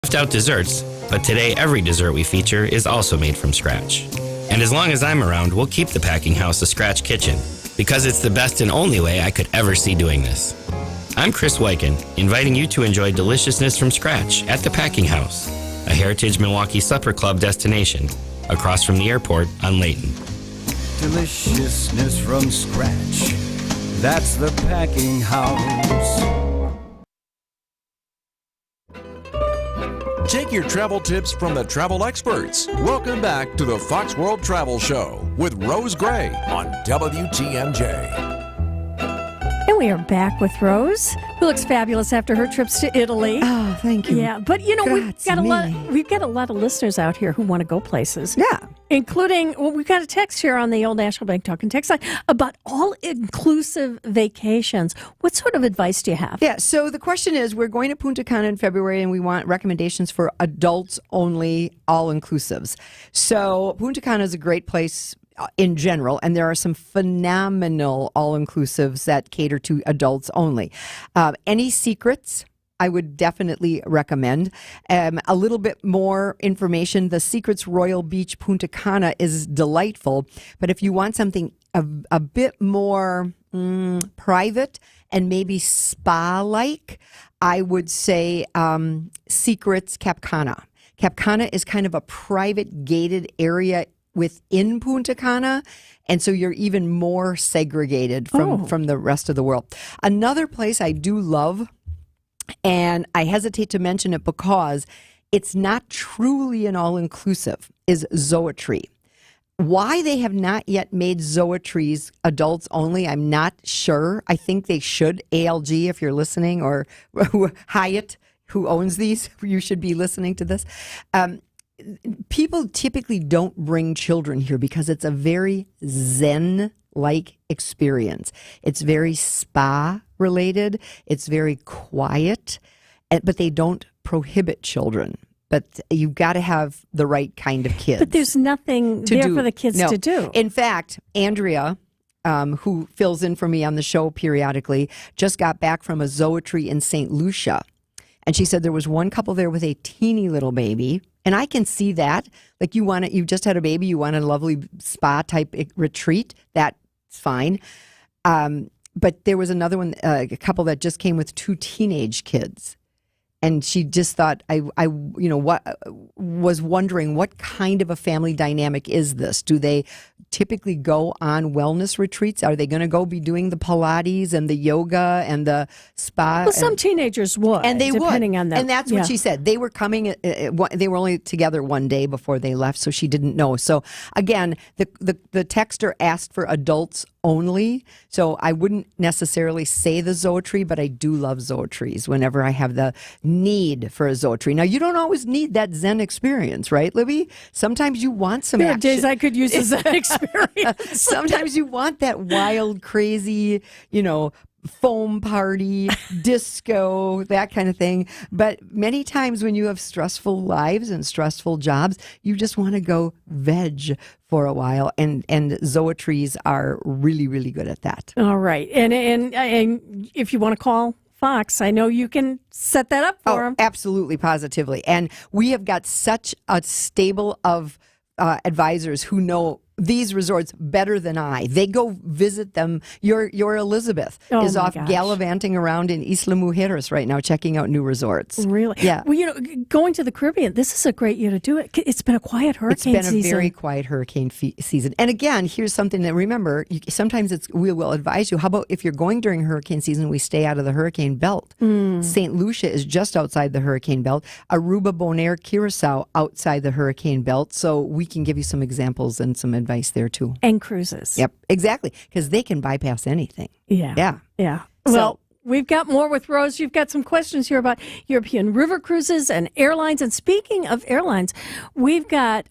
left out desserts, but today every dessert we feature is also made from scratch. And as long as I'm around, we'll keep the Packing House a scratch kitchen, because it's the best and only way I could ever see doing this. I'm Chris Wyken, inviting you to enjoy deliciousness from scratch at the Packing House, a Heritage Milwaukee Supper Club destination, across from the airport on Layton. Deliciousness from scratch, that's the Packing House. Take your travel tips from the travel experts. Welcome back to the Fox World Travel Show with Rose Gray on WTMJ. And we are back with Rose, who looks fabulous after her trips to Italy. Oh, thank you. Yeah, but you know, we've got a Grazie lot of listeners out here who want to go places. Yeah. Including, well, we've got a text here on the old National Bank Talking text line about all-inclusive vacations. What sort of advice do you have? Yeah, so the question is, we're going to Punta Cana in February, and we want recommendations for adults-only all-inclusives. So Punta Cana is a great place in general, and there are some phenomenal all-inclusives that cater to adults only. Any secrets? I would definitely recommend. A little bit more information. The Secrets Royal Beach Punta Cana is delightful, but if you want something a bit more private and maybe spa-like, I would say Secrets Cap Cana. Cap Cana is kind of a private gated area within Punta Cana, and so you're even more segregated from the rest of the world. Another place I do love, and I hesitate to mention it because it's not truly an all-inclusive, is Zoetree. Why they have not yet made Zoetrees adults only, I'm not sure. I think they should. ALG, if you're listening, or Hyatt, who owns these, you should be listening to this. People typically don't bring children here because it's a very Zen-like experience. It's very spa-related. It's very quiet, but they don't prohibit children. But you've got to have the right kind of kids. But there's nothing there for the kids to do. In fact, Andrea, who fills in for me on the show periodically, just got back from a Zoetree in St. Lucia. And she said there was one couple there with a teeny little baby. And I can see that. Like you just had a baby, you want a lovely spa type retreat. That's fine. But there was another one, a couple that just came with 2 teenage kids. And she just thought, was wondering what kind of a family dynamic is this? Do they typically go on wellness retreats? Are they going to be doing the Pilates and the yoga and the spa? Well, some teenagers would, and they depending would. on that. And that's what she said. They were coming. They were only together one day before they left, so she didn't know. So again, the texter asked for adults only, so I wouldn't necessarily say the Zoetree, but I do love Zoetrees whenever I have the need for a Zoetree. Now, you don't always need that Zen experience, right, Libby? Sometimes you want some there are action. days I could use a Zen experience. Sometimes you want that wild, crazy, foam party, disco, that kind of thing. But many times when you have stressful lives and stressful jobs, you just want to go veg for a while, and Zoetrees are really, really good at that. All right. And if you want to call Fox, I know you can set that up for them. Absolutely, positively. And we have got such a stable of advisors who know these resorts better than I. They go visit them. Your Elizabeth is off gallivanting around in Isla Mujeres right now, checking out new resorts. Really? Yeah. Well, going to the Caribbean, this is a great year to do it. It's been a quiet hurricane season. It's been a very quiet hurricane season. And again, here's something to remember. Sometimes we will advise you, how about if you're going during hurricane season, we stay out of the hurricane belt. St. Lucia is just outside the hurricane belt. Aruba, Bonaire, Curacao outside the hurricane belt. So we can give you some examples and some advice there too. And cruises. Yep, exactly. Because they can bypass anything. Yeah. Well, we've got more with Rose. You've got some questions here about European river cruises and airlines. And speaking of airlines, we've got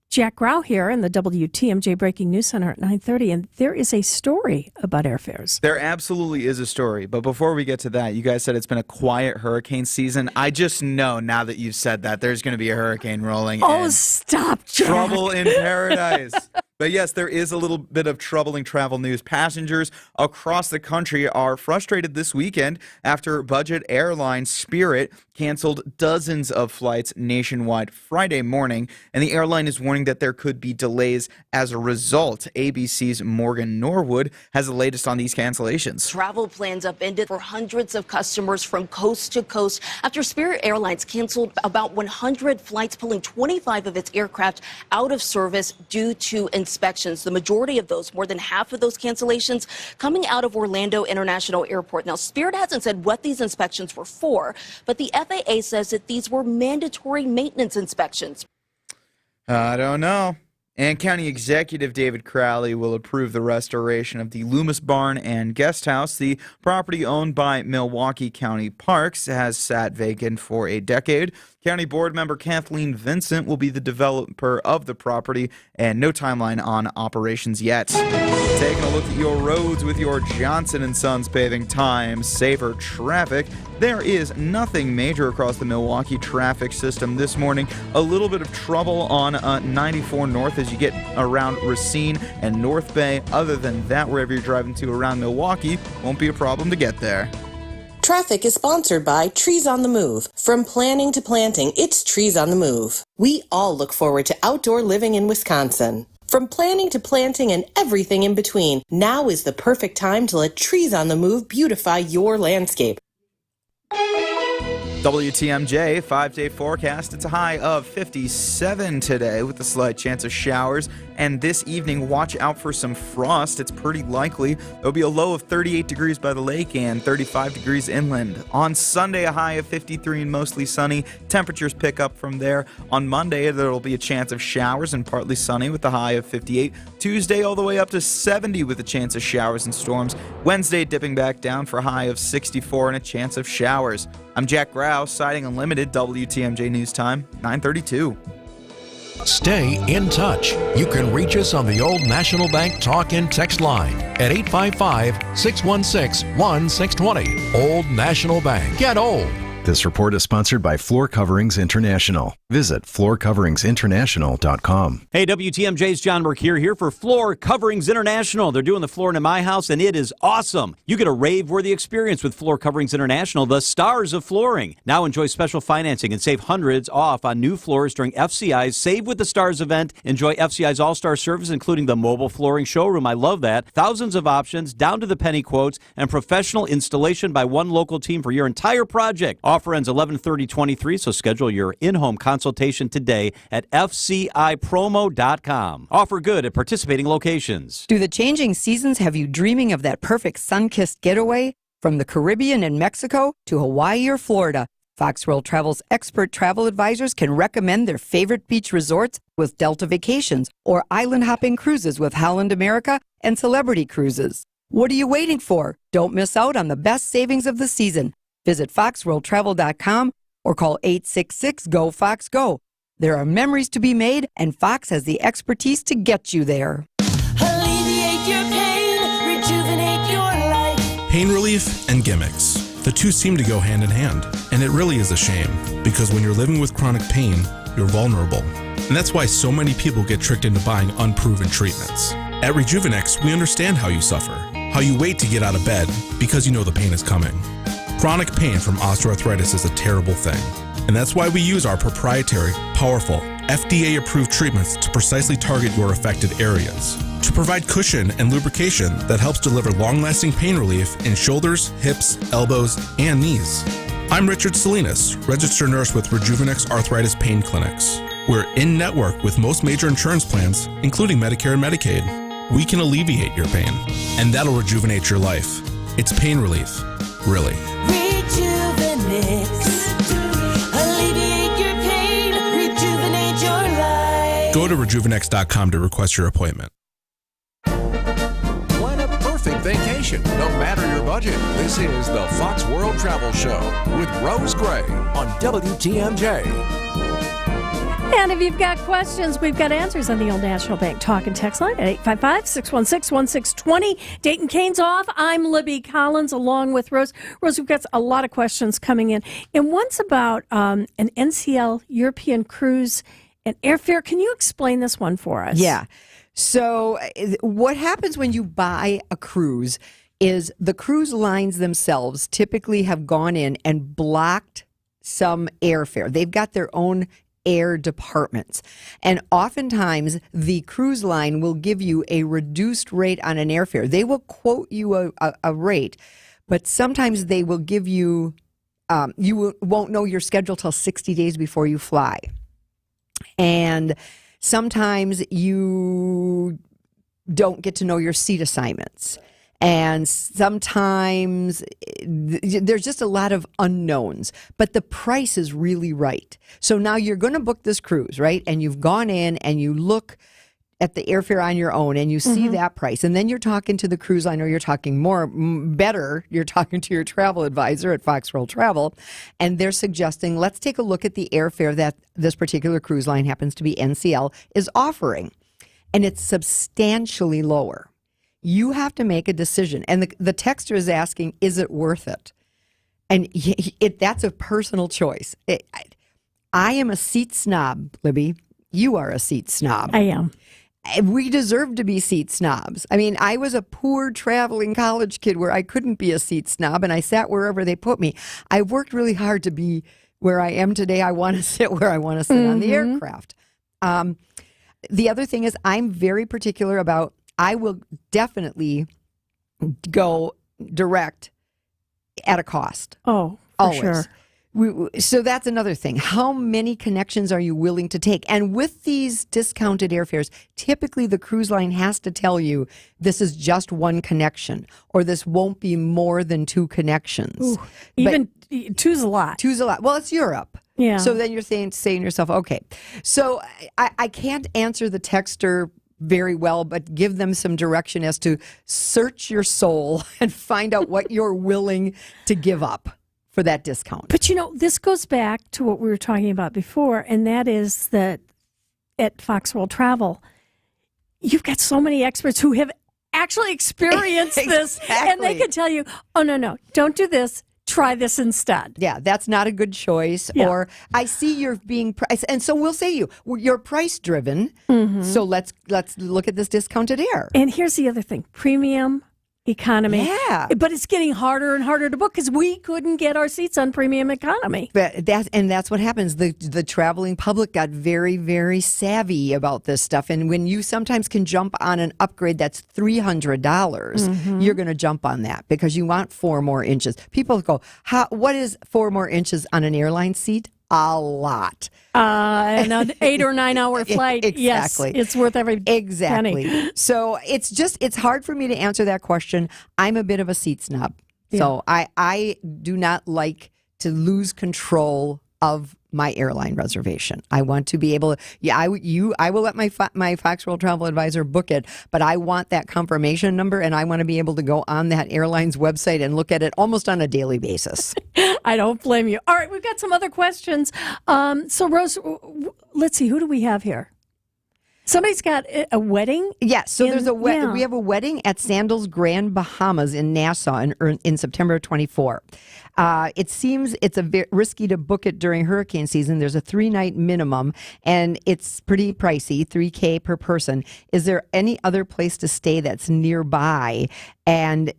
Jack Grau here in the WTMJ Breaking News Center at 9:30, and there is a story about airfares. There absolutely is a story, but before we get to that, you guys said it's been a quiet hurricane season. I just know now that you've said that there's going to be a hurricane rolling in. Stop, Jack. Trouble in paradise. But yes, there is a little bit of troubling travel news. Passengers across the country are frustrated this weekend after budget airline Spirit canceled dozens of flights nationwide Friday morning, and the airline is warning that there could be delays as a result. ABC's Morgan Norwood has the latest on these cancellations. Travel plans upended for hundreds of customers from coast to coast after Spirit Airlines canceled about 100 flights, pulling 25 of its aircraft out of service due to inspections. The majority of those, more than half of those cancellations, coming out of Orlando International Airport. Now, Spirit hasn't said what these inspections were for, but the FAA says that these were mandatory maintenance inspections. I don't know. And County Executive David Crowley will approve the restoration of the Loomis Barn and Guest House. The property owned by Milwaukee County Parks has sat vacant for a decade. County Board member Kathleen Vincent will be the developer of the property, and no timeline on operations yet. Taking a look at your roads with your Johnson & Sons Paving Time Saver traffic. There is nothing major across the Milwaukee traffic system this morning. A little bit of trouble on 94 North as you get around Racine and North Bay. Other than that, wherever you're driving to around Milwaukee, won't be a problem to get there. Traffic is sponsored by Trees on the Move. From planning to planting, it's Trees on the Move. We all look forward to outdoor living in Wisconsin. From planning to planting and everything in between, now is the perfect time to let Trees on the Move beautify your landscape. WTMJ 5-day forecast. It's a high of 57 today with a slight chance of showers. And this evening, watch out for some frost. It's pretty likely. There'll be a low of 38 degrees by the lake and 35 degrees inland. On Sunday, a high of 53 and mostly sunny. Temperatures pick up from there. On Monday, there will be a chance of showers and partly sunny with a high of 58. Tuesday, all the way up to 70 with a chance of showers and storms. Wednesday, dipping back down for a high of 64 and a chance of showers. I'm Jack Grau, Siding Unlimited, WTMJ News Time, 9:32. Stay in touch. You can reach us on the Old National Bank talk and text line at 855-616-1620. Old National Bank. Get old. This report is sponsored by Floor Coverings International. Visit floorcoveringsinternational.com. Hey, WTMJ's John Burke here for Floor Coverings International. They're doing the flooring in my house, and it is awesome. You get a rave-worthy experience with Floor Coverings International, the stars of flooring. Now enjoy special financing and save hundreds off on new floors during FCI's Save with the Stars event. Enjoy FCI's all-star service, including the mobile flooring showroom. I love that. Thousands of options, down to the penny quotes, and professional installation by one local team for your entire project. Offer ends 11/30/23, so schedule your in-home consultation today at fcipromo.com. Offer good at participating locations. Do the changing seasons have you dreaming of that perfect sun-kissed getaway? From the Caribbean and Mexico to Hawaii or Florida, Fox World Travel's expert travel advisors can recommend their favorite beach resorts with Delta Vacations or island-hopping cruises with Holland America and Celebrity Cruises. What are you waiting for? Don't miss out on the best savings of the season. Visit foxworldtravel.com or call 866-GO-FOX-GO. There are memories to be made, and Fox has the expertise to get you there. Alleviate your pain, rejuvenate your life. Pain relief and gimmicks. The two seem to go hand in hand, and it really is a shame, because when you're living with chronic pain, you're vulnerable. And that's why so many people get tricked into buying unproven treatments. At Rejuvenex, we understand how you suffer, how you wait to get out of bed because you know the pain is coming. Chronic pain from osteoarthritis is a terrible thing, and that's why we use our proprietary, powerful, FDA-approved treatments to precisely target your affected areas, to provide cushion and lubrication that helps deliver long-lasting pain relief in shoulders, hips, elbows, and knees. I'm Richard Salinas, registered nurse with Rejuvenex Arthritis Pain Clinics. We're in-network with most major insurance plans, including Medicare and Medicaid. We can alleviate your pain, and that'll rejuvenate your life. It's pain relief, really. Rejuvenex. Alleviate your pain, rejuvenate your life. Go to rejuvenex.com to request your appointment. Plan a perfect vacation, no matter your budget. This is the Fox World Travel Show with Rose Gray on WTMJ. And if you've got questions, we've got answers on the Old National Bank talk and text line at 855-616-1620. Dayton Kane's off. I'm Libby Collins along with Rose. Rose, we've got a lot of questions coming in. And one's about an NCL European cruise and airfare. Can you explain this one for us? Yeah. So what happens when you buy a cruise is the cruise lines themselves typically have gone in and blocked some airfare. They've got their own air departments. And oftentimes the cruise line will give you a reduced rate on an airfare. They will quote you a rate, but sometimes they will give you, won't know your schedule till 60 days before you fly. And sometimes you don't get to know your seat assignments. And sometimes there's just a lot of unknowns, but the price is really right. So now you're going to book this cruise, right? And you've gone in and you look at the airfare on your own and you see that price. And then you're talking to the cruise line, or you're talking better, you're talking to your travel advisor at Fox World Travel, and they're suggesting, let's take a look at the airfare that this particular cruise line, happens to be NCL, is offering. And it's substantially lower. You have to make a decision. And the texter is asking, is it worth it? And that's a personal choice. I am a seat snob, Libby. You are a seat snob. I am. We deserve to be seat snobs. I mean, I was a poor traveling college kid where I couldn't be a seat snob, and I sat wherever they put me. I worked really hard to be where I am today. I want to sit where I want to sit on the aircraft. The other thing is, I'm very particular about, I will definitely go direct at a cost. Oh, for always. sure. So that's another thing. How many connections are you willing to take? And with these discounted airfares, typically the cruise line has to tell you this is just one connection, or this won't be more than 2 connections. Ooh, even 2's a lot. 2's a lot. Well, it's Europe. Yeah. So then you're saying to yourself, okay. So I can't answer the texter very well, but give them some direction as to search your soul and find out what you're willing to give up for that discount. But this goes back to what we were talking about before, and that is that at Fox World Travel, you've got so many experts who have actually experienced this, and they can tell you, oh, no, don't do this. Try this instead. Yeah, that's not a good choice. Yeah. Or I see you're being priced, and so we'll say you're price driven. So let's look at this discounted air. And here's the other thing: premium economy. Yeah, but it's getting harder and harder to book because we couldn't get our seats on premium economy. But that's what happens. The traveling public got very, very savvy about this stuff. And when you sometimes can jump on an upgrade that's $300, you're going to jump on that because you want 4 more inches. People go, what is 4 more inches on an airline seat? A lot. And an 8 or 9 hour flight. Exactly. Yes, it's worth every exactly. penny. So it's hard for me to answer that question. I'm a bit of a seat snob. Yeah. So I do not like to lose control of my airline reservation. I want to be able to, I will let my Fox World Travel Advisor book it, but I want that confirmation number, and I want to be able to go on that airline's website and look at it almost on a daily basis. I don't blame you. All right, we've got some other questions. So Rose, let's see, who do we have here? Somebody's got a wedding? Yes, so there's we have a wedding at Sandals Grand Bahamas in Nassau in September of 24. It seems it's a bit risky to book it during hurricane season. There's a 3-night minimum, and it's pretty pricey, $3,000 per person. Is there any other place to stay that's nearby? And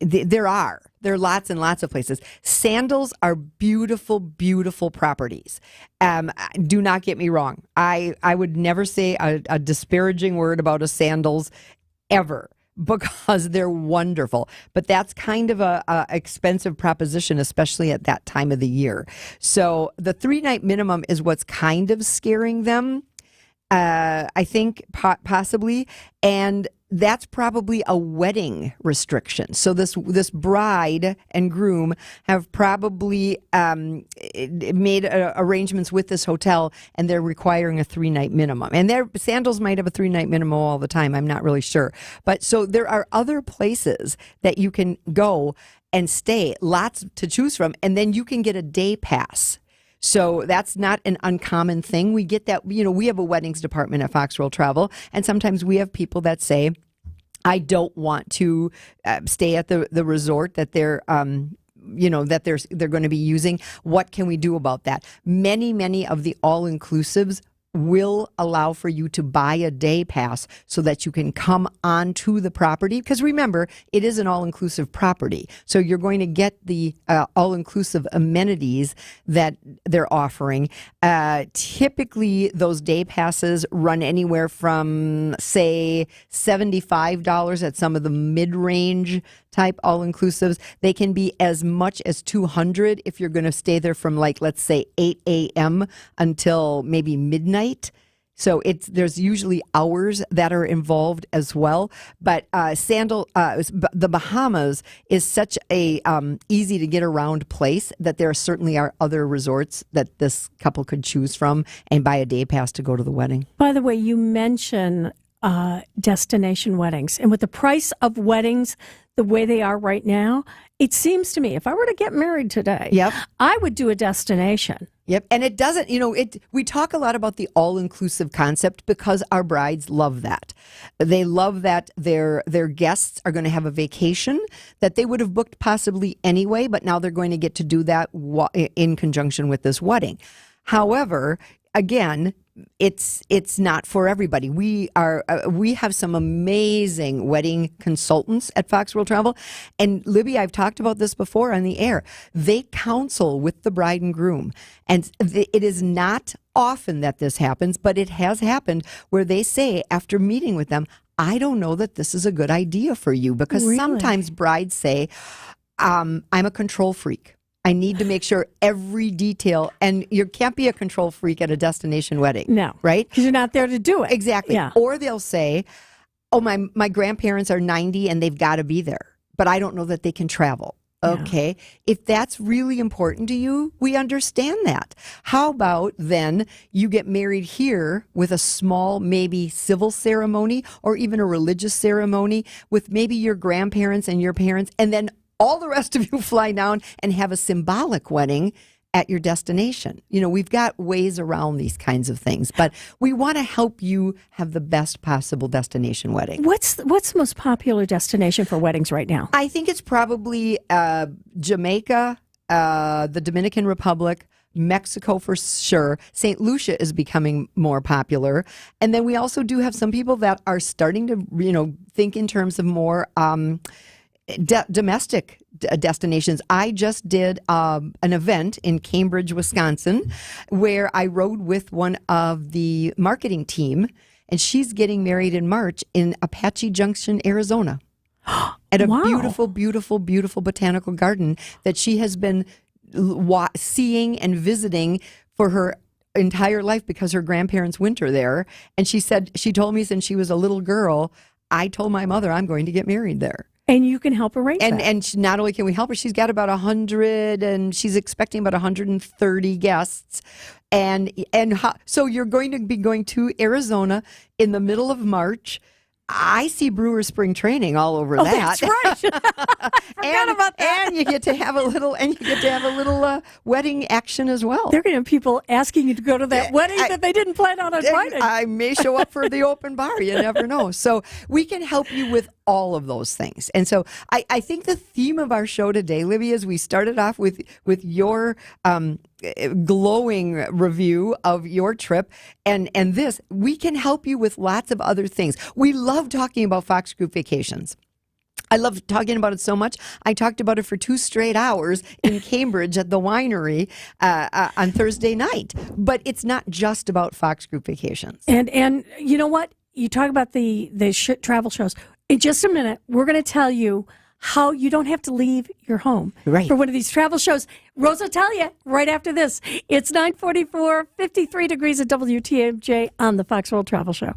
there are lots and lots of places. Sandals are beautiful, beautiful properties. Do not get me wrong. I would never say a disparaging word about a Sandals ever, because they're wonderful. But that's kind of a expensive proposition, especially at that time of the year. So the 3-night minimum is what's kind of scaring them, I think, possibly. And that's probably a wedding restriction. So this bride and groom have probably made arrangements with this hotel, and they're requiring a 3-night minimum. And their Sandals might have a 3-night minimum all the time. I'm not really sure. But so there are other places that you can go and stay, lots to choose from, and then you can get a day pass. So that's not an uncommon thing. We get that, we have a weddings department at Fox World Travel, and sometimes we have people that say, I don't want to stay at the resort that they're they're going to be using. What can we do about that? Many of the all-inclusives will allow for you to buy a day pass so that you can come onto the property. Because remember, it is an all-inclusive property. So you're going to get the all-inclusive amenities that they're offering. Typically, those day passes run anywhere from, say, $75 at some of the mid-range type all-inclusives. They can be as much as $200 if you're going to stay there from, like, let's say 8 a.m. until maybe midnight. So there's usually hours that are involved as well. But the Bahamas is such a easy to get around place that there certainly are other resorts that this couple could choose from and buy a day pass to go to the wedding. By the way, you mention destination weddings, and with the price of weddings the way they are right now, it seems to me if I were to get married today, I would do a destination. Yep. And it doesn't, we talk a lot about the all-inclusive concept because our brides love that. They love that their guests are going to have a vacation that they would have booked possibly anyway, but now they're going to get to do that in conjunction with this wedding. However, again, it's not for everybody. We have some amazing wedding consultants at Fox World Travel, and Libby, I've talked about this before on the air. They counsel with the bride and groom, and it is not often that this happens, but it has happened where they say after meeting with them, I don't know that this is a good idea for you, because sometimes brides say, I'm a control freak. I need to make sure every detail, and you can't be a control freak at a destination wedding. No. Right? Because you're not there to do it. Exactly. Yeah. Or they'll say, oh, my grandparents are 90 and they've got to be there, but I don't know that they can travel. Okay. If that's really important to you, we understand that. How about then you get married here with a small, maybe civil ceremony or even a religious ceremony with maybe your grandparents and your parents, and then all the rest of you fly down and have a symbolic wedding at your destination. We've got ways around these kinds of things, but we want to help you have the best possible destination wedding. What's the most popular destination for weddings right now? I think it's probably Jamaica, the Dominican Republic, Mexico for sure. St. Lucia is becoming more popular. And then we also do have some people that are starting to, think in terms of more domestic destinations. I just did an event in Cambridge, Wisconsin, where I rode with one of the marketing team, and she's getting married in March in Apache Junction, Arizona, at a beautiful, beautiful, beautiful botanical garden that she has been seeing and visiting for her entire life because her grandparents winter there. And she told me since she was a little girl, I told my mother I'm going to get married there. And you can help arrange that. And not only can we help her, she's got about 100, and she's expecting about 130 guests. So you're going to be going to Arizona in the middle of March. I see Brewer Spring Training all over that. That's right. Forgot about that. And you get to have a little wedding action as well. They're going to have people asking you to go to that wedding that they didn't plan on inviting. I may show up for the open bar. You never know. So we can help you with all of those things. And so I think the theme of our show today, Libby, is we started off with your glowing review of your trip, and this, we can help you with lots of other things. We love talking about Fox Group Vacations. I love talking about it so much. I talked about it for 2 straight hours in Cambridge at the winery on Thursday night. But it's not just about Fox Group Vacations. And you know what? You talk about the travel shows. In just a minute, we're going to tell you how you don't have to leave your home for one of these travel shows. Rose will tell you right after this. It's 9:44, 53 degrees at WTMJ on the Fox World Travel Show.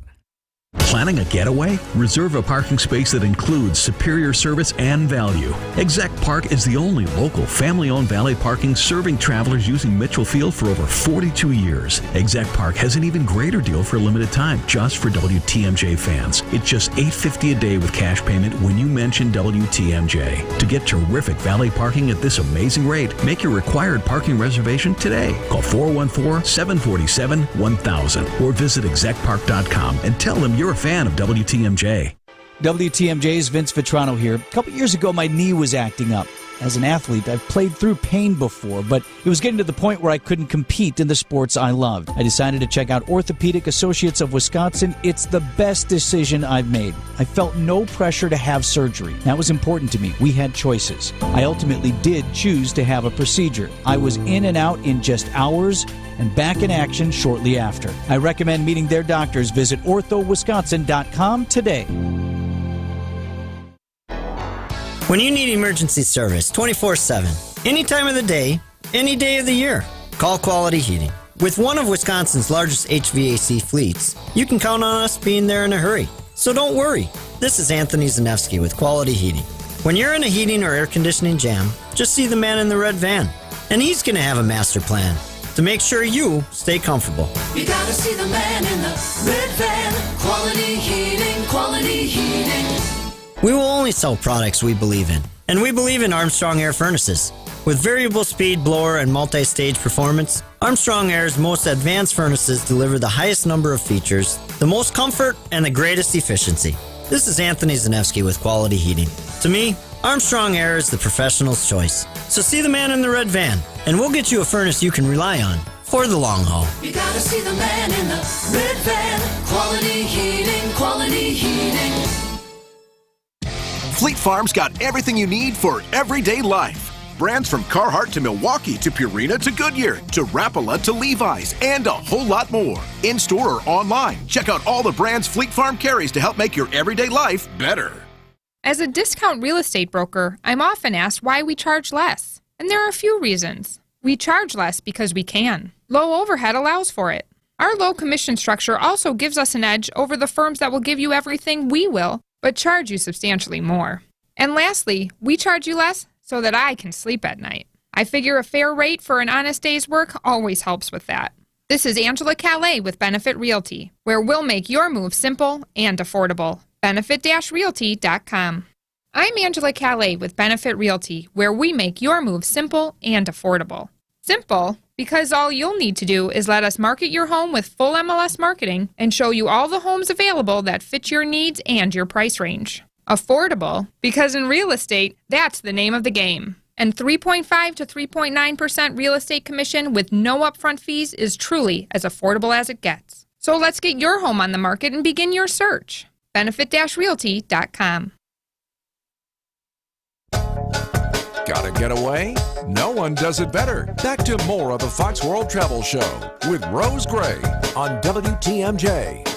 Planning a getaway? Reserve a parking space that includes superior service and value. Exec Park is the only local family-owned valet parking serving travelers using Mitchell Field for over 42 years. Exec Park has an even greater deal for a limited time just for WTMJ fans. It's just $8.50 a day with cash payment when you mention WTMJ. To get terrific valet parking at this amazing rate, make your required parking reservation today. Call 414-747-1000 or visit execpark.com and tell them you're a fan of WTMJ. WTMJ's Vince Vitrano here. A couple years ago, my knee was acting up. As an athlete, I've played through pain before, but it was getting to the point where I couldn't compete in the sports I loved. I decided to check out Orthopedic Associates of Wisconsin. It's the best decision I've made. I felt no pressure to have surgery. That was important to me. We had choices. I ultimately did choose to have a procedure. I was in and out in just hours and back in action shortly after. I recommend meeting their doctors. Visit orthowisconsin.com today. When you need emergency service 24/7, any time of the day, any day of the year, call Quality Heating. With one of Wisconsin's largest HVAC fleets, you can count on us being there in a hurry. So don't worry. This is Anthony Zanevsky with Quality Heating. When you're in a heating or air conditioning jam, just see the man in the red van, and he's going to have a master plan to make sure you stay comfortable. You gotta see the man in the red van. Quality Heating, Quality Heating. We will only sell products we believe in, and we believe in Armstrong Air Furnaces. With variable speed blower and multi-stage performance, Armstrong Air's most advanced furnaces deliver the highest number of features, the most comfort, and the greatest efficiency. This is Anthony Zanevsky with Quality Heating. To me, Armstrong Air is the professional's choice. So see the man in the red van, and we'll get you a furnace you can rely on for the long haul. You gotta see the man in the red van. Quality Heating, Quality Heating. Fleet Farm's got everything you need for everyday life. Brands from Carhartt to Milwaukee to Purina to Goodyear to Rapala to Levi's and a whole lot more. In-store or online, check out all the brands Fleet Farm carries to help make your everyday life better. As a discount real estate broker, I'm often asked why we charge less. And there are a few reasons. We charge less because we can. Low overhead allows for it. Our low commission structure also gives us an edge over the firms that will give you everything we will, but charge you substantially more. And lastly, we charge you less so that I can sleep at night. I figure a fair rate for an honest day's work always helps with that. This is Angela Calais with Benefit Realty, where we'll make your move simple and affordable. Benefit-realty.com. I'm Angela Calais with Benefit Realty, where we make your move simple and affordable. Simple, because all you'll need to do is let us market your home with full MLS marketing and show you all the homes available that fit your needs and your price range. Affordable, because in real estate, that's the name of the game. And 3.5 to 3.9% real estate commission with no upfront fees is truly as affordable as it gets. So let's get your home on the market and begin your search. Benefit-realty.com. Gotta get away? No one does it better. Back to more of the Fox World Travel Show with Rose Gray on WTMJ.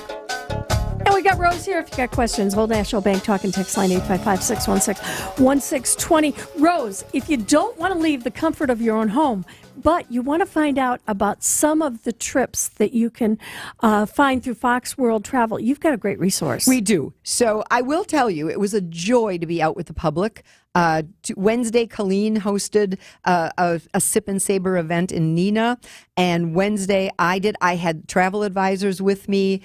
And we got Rose here. If you got questions, Old National Bank talk and text line 855-616-1620. Rose, if you don't want to leave the comfort of your own home, but you want to find out about some of the trips that you can find through Fox World Travel, you've got a great resource. We do. So I will tell you, it was a joy to be out with the public. Wednesday, Colleen hosted a Sip and Saber event in Neenah, and Wednesday I had travel advisors with me.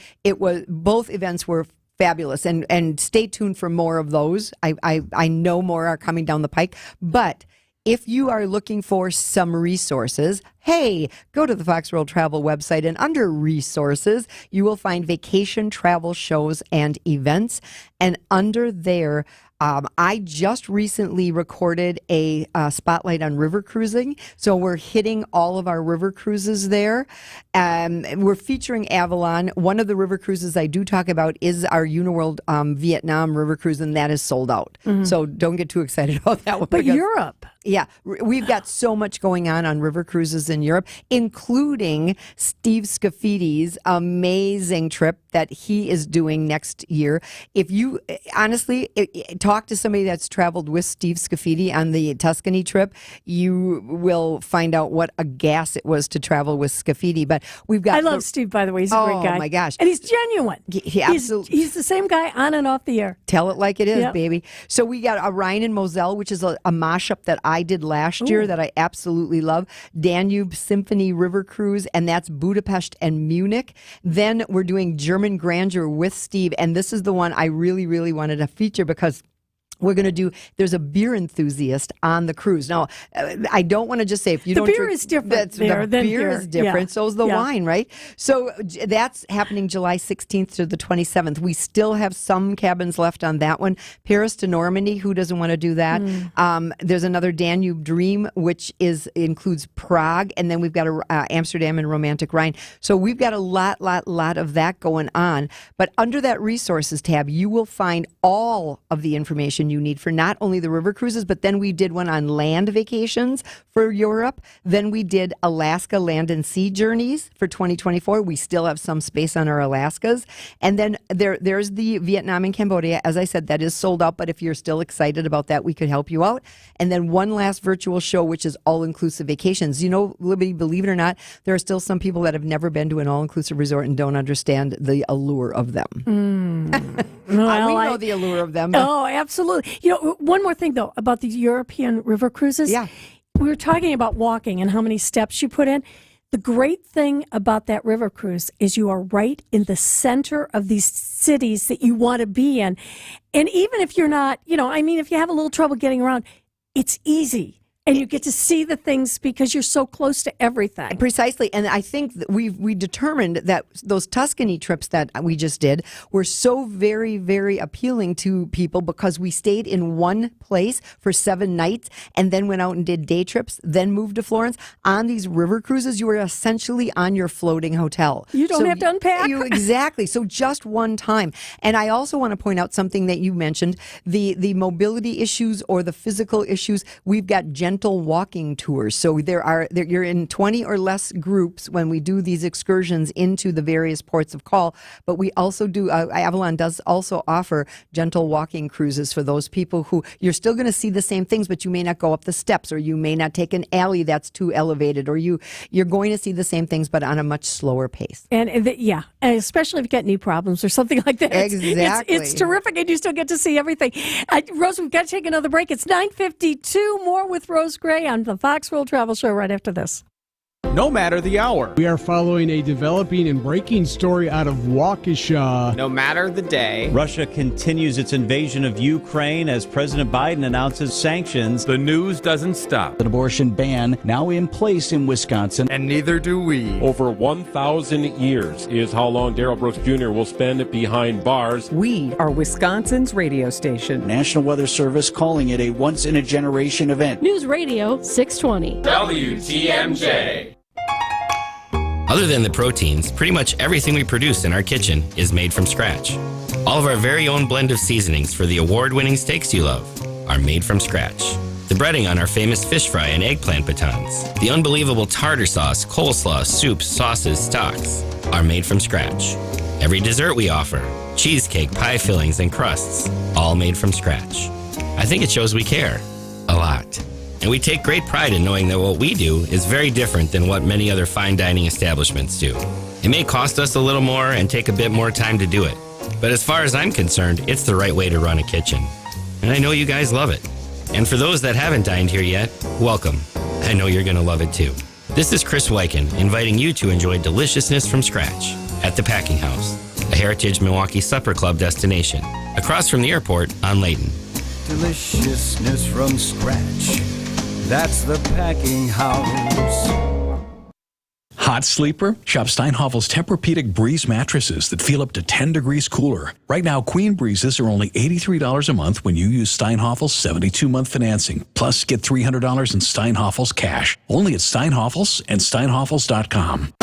Both events were fabulous, and stay tuned for more of those. I know more are coming down the pike, but if you are looking for some resources, hey, go to the Fox World Travel website, and under resources, you will find vacation travel shows and events. And under there, I just recently recorded a spotlight on river cruising. So we're hitting all of our river cruises there. We're featuring Avalon. One of the river cruises I do talk about is our Uniworld Vietnam river cruise, and that is sold out. Mm-hmm. So don't get too excited about that one. But Europe. Yeah, we've got so much going on river cruises in Europe, including Steve Scaffidi's amazing trip that he is doing next year. If you honestly talk to somebody that's traveled with Steve Scaffidi on the Tuscany trip, you will find out what a gas it was to travel with Scaffidi. But we've got. I love Steve, by the way. He's a great guy. Oh my gosh, and he's genuine. He absolutely. He's the same guy on and off the air. Tell it like it is, baby. So we got a Rhine and Moselle, which is a mashup that I did last year that I absolutely love. Danube Symphony River Cruise, and that's Budapest and Munich. Then we're doing German Grandeur with Steve, and this is the one I really, really wanted to feature because we're going to do, there's a beer enthusiast on the cruise. Now, I don't want to just say if you the don't beer drink, is different there the than beer here. is different. Yeah. So is the wine, right? So that's happening July 16th to the 27th. We still have some cabins left on that one. Paris to Normandy, who doesn't want to do that? There's another Danube Dream, which includes Prague, and then we've got Amsterdam and Romantic Rhine. So we've got a lot of that going on. But under that resources tab, you will find all of the information you need for not only the river cruises, but then we did one on land vacations for Europe. Then we did Alaska land and sea journeys for 2024. We still have some space on our Alaskas. And then there's the Vietnam and Cambodia. As I said, that is sold out, but if you're still excited about that, we could help you out. And then one last virtual show, which is all-inclusive vacations. You know, Libby, believe it or not, there are still some people that have never been to an all-inclusive resort and don't understand the allure of them. Well, we know the allure of them. Oh, absolutely. You know, one more thing, though, about the European river cruises. Yeah. We were talking about walking and how many steps you put in. The great thing about that river cruise is you are right in the center of these cities that you want to be in. And even if you're not, if you have a little trouble getting around, it's easy. And you get to see the things because you're so close to everything. Precisely. And I think that we determined that those Tuscany trips that we just did were so very, very appealing to people because we stayed in one place for 7 nights and then went out and did day trips, then moved to Florence. On these river cruises, you were essentially on your floating hotel. You don't have to unpack. Exactly. So just one time. And I also want to point out something that you mentioned, the mobility issues or the physical issues. We've got gentle walking tours. So you're in 20 or less groups when we do these excursions into the various ports of call. But we also do, Avalon does also offer gentle walking cruises for those people who you're still going to see the same things, but you may not go up the steps, or you may not take an alley that's too elevated, or you're going to see the same things, but on a much slower pace. And especially if you get knee problems or something like that. Exactly. It's terrific, and you still get to see everything. Rose, we've got to take another break. It's 9:52. More with Rose Gray on the Fox World Travel Show right after this. No matter the hour. We are following a developing and breaking story out of Waukesha. No matter the day. Russia continues its invasion of Ukraine as President Biden announces sanctions. The news doesn't stop. An abortion ban now in place in Wisconsin. And neither do we. Over 1,000 years is how long Darrell Brooks Jr. will spend behind bars. We are Wisconsin's radio station. National Weather Service calling it a once-in-a-generation event. News Radio 620. WTMJ. Other than the proteins, pretty much everything we produce in our kitchen is made from scratch. All of our very own blend of seasonings for the award-winning steaks you love are made from scratch. The breading on our famous fish fry and eggplant batons, the unbelievable tartar sauce, coleslaw, soups, sauces, stocks are made from scratch. Every dessert we offer, cheesecake, pie fillings, and crusts, all made from scratch. I think it shows we care a lot. And we take great pride in knowing that what we do is very different than what many other fine dining establishments do. It may cost us a little more and take a bit more time to do it, but as far as I'm concerned, it's the right way to run a kitchen. And I know you guys love it. And for those that haven't dined here yet, welcome. I know you're going to love it too. This is Chris Weichen inviting you to enjoy deliciousness from scratch at the Packing House, a Heritage Milwaukee Supper Club destination, across from the airport on Layton. Deliciousness from scratch. That's the Packing House. Hot sleeper? Shop Steinhoffel's Tempur-Pedic Breeze mattresses that feel up to 10 degrees cooler. Right now, Queen Breezes are only $83 a month when you use Steinhoffel's 72-month financing. Plus, get $300 in Steinhoffel's cash. Only at Steinhoffel's and Steinhoffels.com.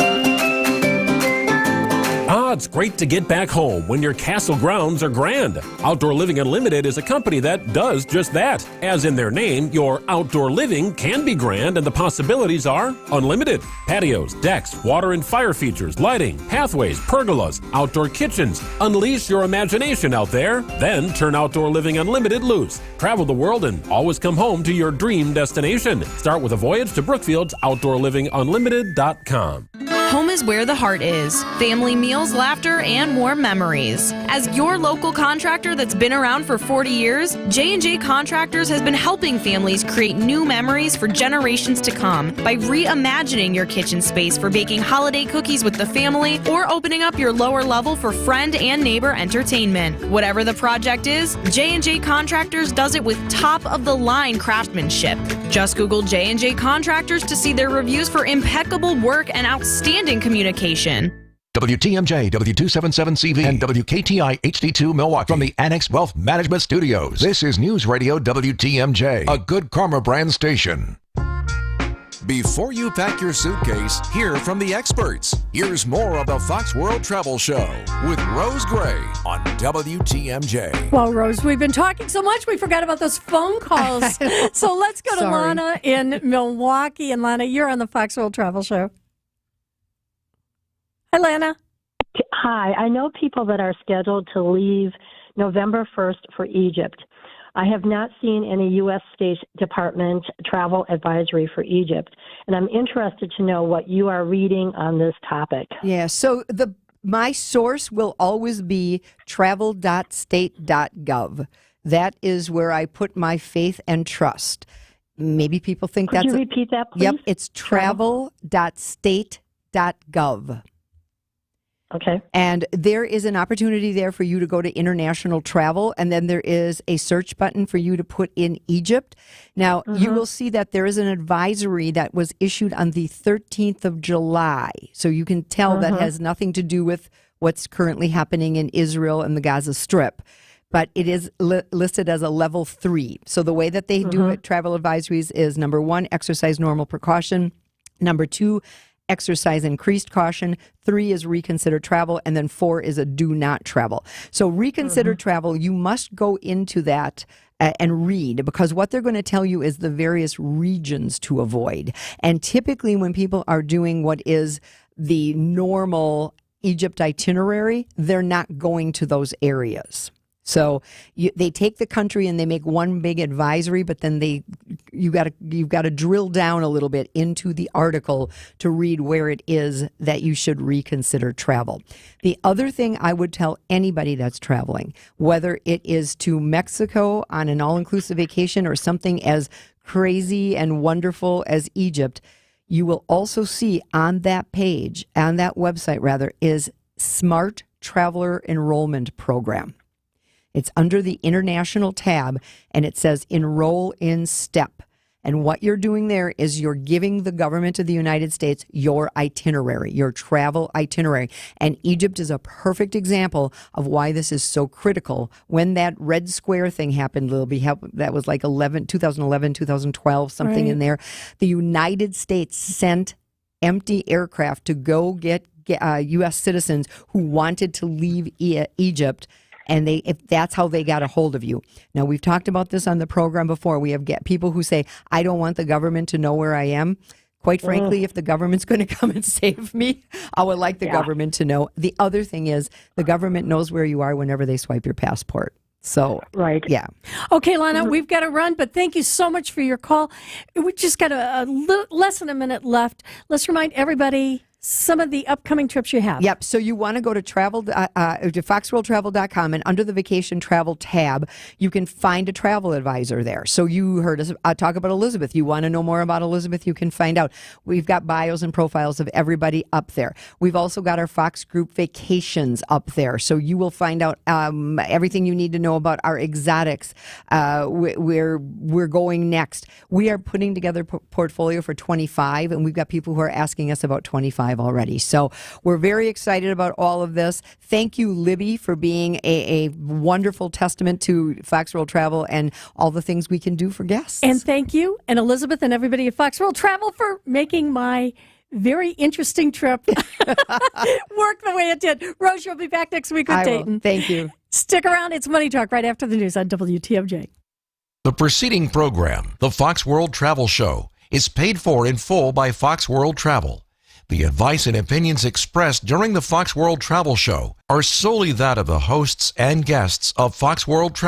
It's great to get back home when your castle grounds are grand. Outdoor Living Unlimited is a company that does just that. As in their name, your outdoor living can be grand and the possibilities are unlimited. Patios, decks, water and fire features, lighting, pathways, pergolas, outdoor kitchens. Unleash your imagination out there. Then turn Outdoor Living Unlimited loose. Travel the world and always come home to your dream destination. Start with a voyage to Brookfield's OutdoorLivingUnlimited.com. Home is where the heart is. Family meals, laughter, and warm memories. As your local contractor that's been around for 40 years, J&J Contractors has been helping families create new memories for generations to come by reimagining your kitchen space for baking holiday cookies with the family or opening up your lower level for friend and neighbor entertainment. Whatever the project is, J&J Contractors does it with top-of-the-line craftsmanship. Just Google J&J Contractors to see their reviews for impeccable work and outstanding communication. WTMJ, W277CV, and WKTI HD2 Milwaukee from the Annex Wealth Management Studios. This is News Radio WTMJ, a Good Karma brand station. Before you pack your suitcase, hear from the experts. Here's more of the Fox World Travel Show with Rose Gray on WTMJ. Well, Rose, we've been talking so much we forgot about those phone calls. So let's go to Lana in Milwaukee. And Lana, you're on the Fox World Travel Show. Hi, Lana. Hi. I know people that are scheduled to leave November 1st for Egypt. I have not seen any U.S. State Department travel advisory for Egypt, and I'm interested to know what you are reading on this topic. Yeah, so my source will always be travel.state.gov. That is where I put my faith and trust. Maybe people think Could you repeat that, please? Yep, it's travel.state.gov. Okay. And there is an opportunity there for you to go to international travel, and then there is a search button for you to put in Egypt. Now, you will see that there is an advisory that was issued on the 13th of July. So you can tell that has nothing to do with what's currently happening in Israel and the Gaza Strip. But it is listed as a level 3. So the way that they do it, travel advisories, is number 1, exercise normal precaution. Number 2, exercise increased caution. 3 is reconsider travel. And then 4 is a do not travel. So reconsider travel, you must go into that and read, because what they're going to tell you is the various regions to avoid. And typically when people are doing what is the normal Egypt itinerary, they're not going to those areas. So they take the country and they make one big advisory, but then you've got to drill down a little bit into the article to read where it is that you should reconsider travel. The other thing I would tell anybody that's traveling, whether it is to Mexico on an all-inclusive vacation or something as crazy and wonderful as Egypt, you will also see on that page, on that website rather, is Smart Traveler Enrollment Program. It's under the International tab, and it says Enroll in STEP. And what you're doing there is you're giving the government of the United States your itinerary, your travel itinerary. And Egypt is a perfect example of why this is so critical. When that Red Square thing happened, that was like 2011, 2012, something in there. The United States sent empty aircraft to go get U.S. citizens who wanted to leave Egypt. And if that's how they got a hold of you. Now, we've talked about this on the program before. We have people who say, I don't want the government to know where I am. Quite frankly, if the government's going to come and save me, I would like the government to know. The other thing is the government knows where you are whenever they swipe your passport. So, yeah. Okay, Lana, we've got to run, but thank you so much for your call. We just got less than a minute left. Let's remind everybody some of the upcoming trips you have. Yep. So you want to go to foxworldtravel.com, and under the vacation travel tab, you can find a travel advisor there. So you heard us talk about Elizabeth. You want to know more about Elizabeth, you can find out. We've got bios and profiles of everybody up there. We've also got our Fox Group vacations up there. So you will find out everything you need to know about our exotics, where we're going next. We are putting together a portfolio for 25, and we've got people who are asking us about 25 already. So we're very excited about all of this. Thank you, Libby, for being a wonderful testament to Fox World Travel and all the things we can do for guests. And thank you, and Elizabeth and everybody at Fox World Travel for making my very interesting trip work the way it did. Rose, you'll be back next week with Dayton. Thank you. Stick around. It's Money Talk right after the news on WTMJ. The preceding program, the Fox World Travel Show, is paid for in full by Fox World Travel. The advice and opinions expressed during the Fox World Travel Show are solely that of the hosts and guests of Fox World Travel.